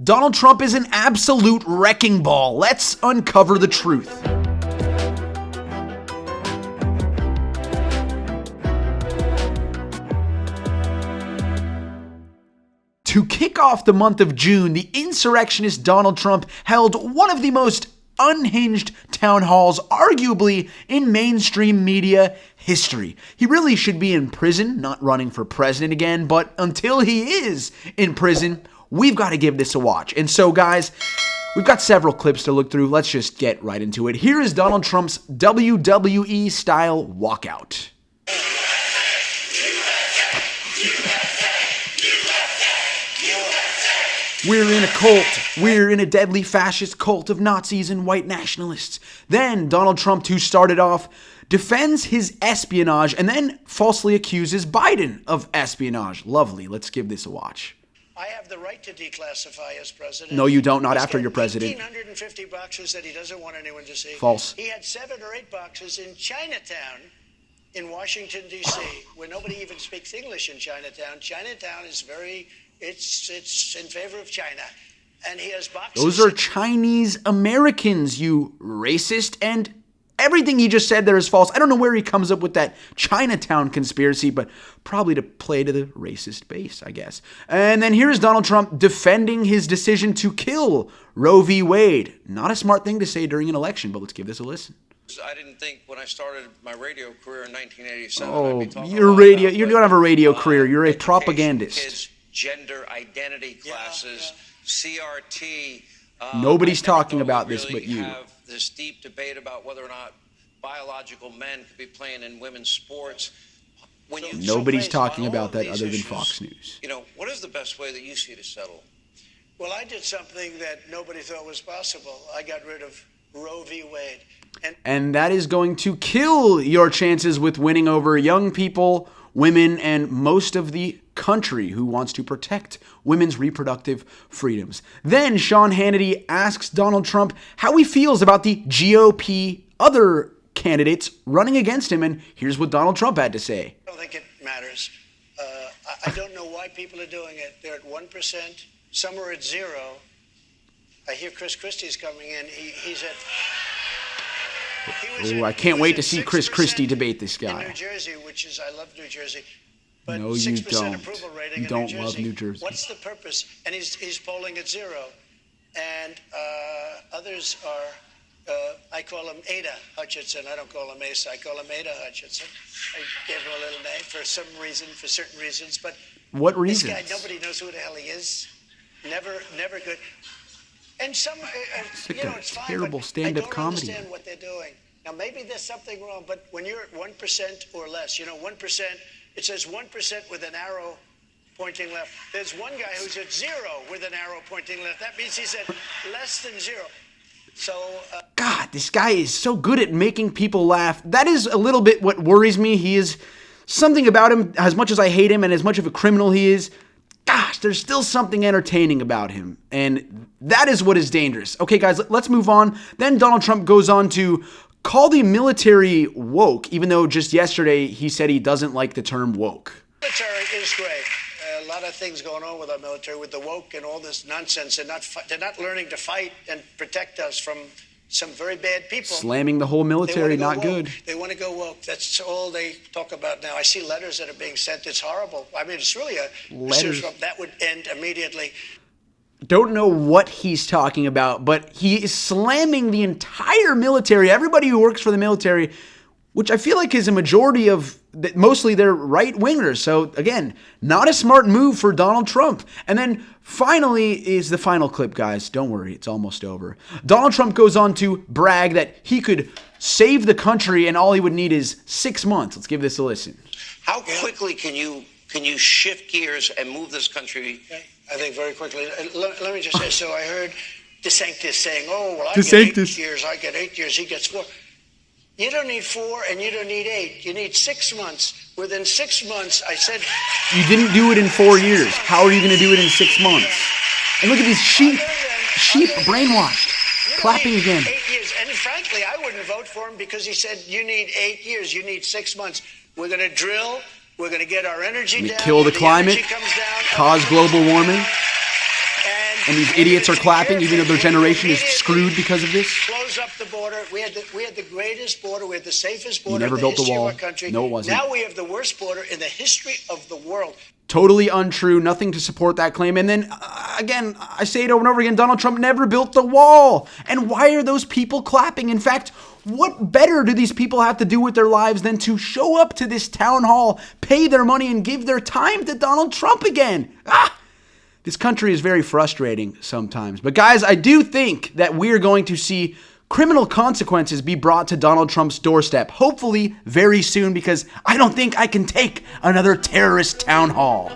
Donald Trump is an absolute wrecking ball. Let's uncover the truth. To kick off the month of June, the insurrectionist Donald Trump held one of the most unhinged town halls, arguably in mainstream media history. He really should be in prison, not running for president again, but until he is in prison, we've got to give this a watch. And so, guys, we've got several clips to look through. Let's just get right into it. Here is Donald Trump's WWE-style walkout. We're in a cult. We're in a deadly fascist cult of Nazis and white nationalists. Then Donald Trump, who started off, defends his espionage and then falsely accuses Biden of espionage. Lovely. Let's give this a watch. I have the right to declassify as president. No, you don't. Not after you're president. 1,850 boxes that he doesn't want anyone to see. False. He had 7 or 8 boxes in Chinatown in Washington, D.C., where nobody even speaks English in Chinatown. Chinatown is it's in favor of China. And he has boxes. Those are Chinese Americans, you racist, and everything he just said there is false. I don't know where he comes up with that Chinatown conspiracy, but probably to play to the racist base, I guess. And then here's Donald Trump defending his decision to kill Roe v. Wade. Not a smart thing to say during an election, but let's give this a listen. I didn't think when I started my radio career in 1987. Oh, you don't have a radio career. You're a propagandist. Kids, gender identity classes, CRT. Nobody's talking about this but you. Have this deep debate about whether or not biological men could be playing in women's sports. Nobody's talking about that other than Fox News. You know, what is the best way that you see to settle? Well, I did something that nobody thought was possible. I got rid of Roe v. Wade. And that is going to kill your chances with winning over young people, women, and most of the country who wants to protect women's reproductive freedoms. Then Sean Hannity asks Donald Trump how he feels about the GOP other candidates running against him, and here's what Donald Trump had to say. I don't think it matters. I don't know why people are doing it. They're at 1%. Some are at 0. I hear Christie's coming in. He's at... I can't wait to see Christie debate this guy. In New Jersey, I love New Jersey. But no, you 6% don't. Approval rating You don't in New love Jersey. New Jersey. What's the purpose? And he's polling at 0. And others are, I call him Ada Hutchinson. I don't call him Asa. I call him Ada Hutchinson. I gave him a little name for some reason, for certain reasons. But what reasons? This guy, nobody knows who the hell he is. Never good. And some, it's fine. Terrible stand-up comedy. I don't understand what they're doing. Now, maybe there's something wrong, but when you're at 1% or less, 1%, it says 1% with an arrow pointing left. There's one guy who's at 0 with an arrow pointing left. That means he's at less than 0. So, God, this guy is so good at making people laugh. That is a little bit what worries me. He is something about him, as much as I hate him and as much of a criminal he is, gosh, there's still something entertaining about him. And that is what is dangerous. Okay, guys, let's move on. Then Donald Trump goes on to call the military woke, even though just yesterday he said he doesn't like the term woke. Military is great. A lot of things going on with our military, with the woke and all this nonsense. They're not learning to fight and protect us from some very bad people. Slamming the whole military, not good. They want to go woke. That's all they talk about now. I see letters that are being sent. It's horrible. I mean, it's really a serious problem. That would end immediately. Don't know what he's talking about, but he is slamming the entire military, everybody who works for the military, which I feel like is a majority of, mostly they're right-wingers. So, again, not a smart move for Donald Trump. And then finally is the final clip, guys. Don't worry, it's almost over. Donald Trump goes on to brag that he could save the country and all he would need is 6 months. Let's give this a listen. How quickly can you shift gears and move this country? I think very quickly. Let me just say, so I heard DeSantis saying, oh, well, I DeSantis. get 8 years, I get 8 years, he gets 4. You don't need 4 and you don't need 8. You need 6 months. Within 6 months, I said... You didn't do it in 4 years. How are you going to do it in 6 months? And look at these sheep brainwashed, clapping again. 8 years. And frankly, I wouldn't vote for him because he said, you need 8 years, you need 6 months. We're going to drill. We're going to get our energy down. Kill the climate, energy comes down, cause global warming. And And these idiots are clapping, even though their generation is screwed because of this. Close up the border. We had the greatest border. We had the safest border never in the built the history wall. of our country. No, it wasn't. Now we have the worst border in the history of the world. Totally untrue. Nothing to support that claim. And then, again, I say it over and over again, Donald Trump never built the wall. And why are those people clapping? In fact, what better do these people have to do with their lives than to show up to this town hall, pay their money, and give their time to Donald Trump again? This country is very frustrating sometimes. But guys, I do think that we're going to see criminal consequences be brought to Donald Trump's doorstep, hopefully very soon, because I don't think I can take another terrorist town hall.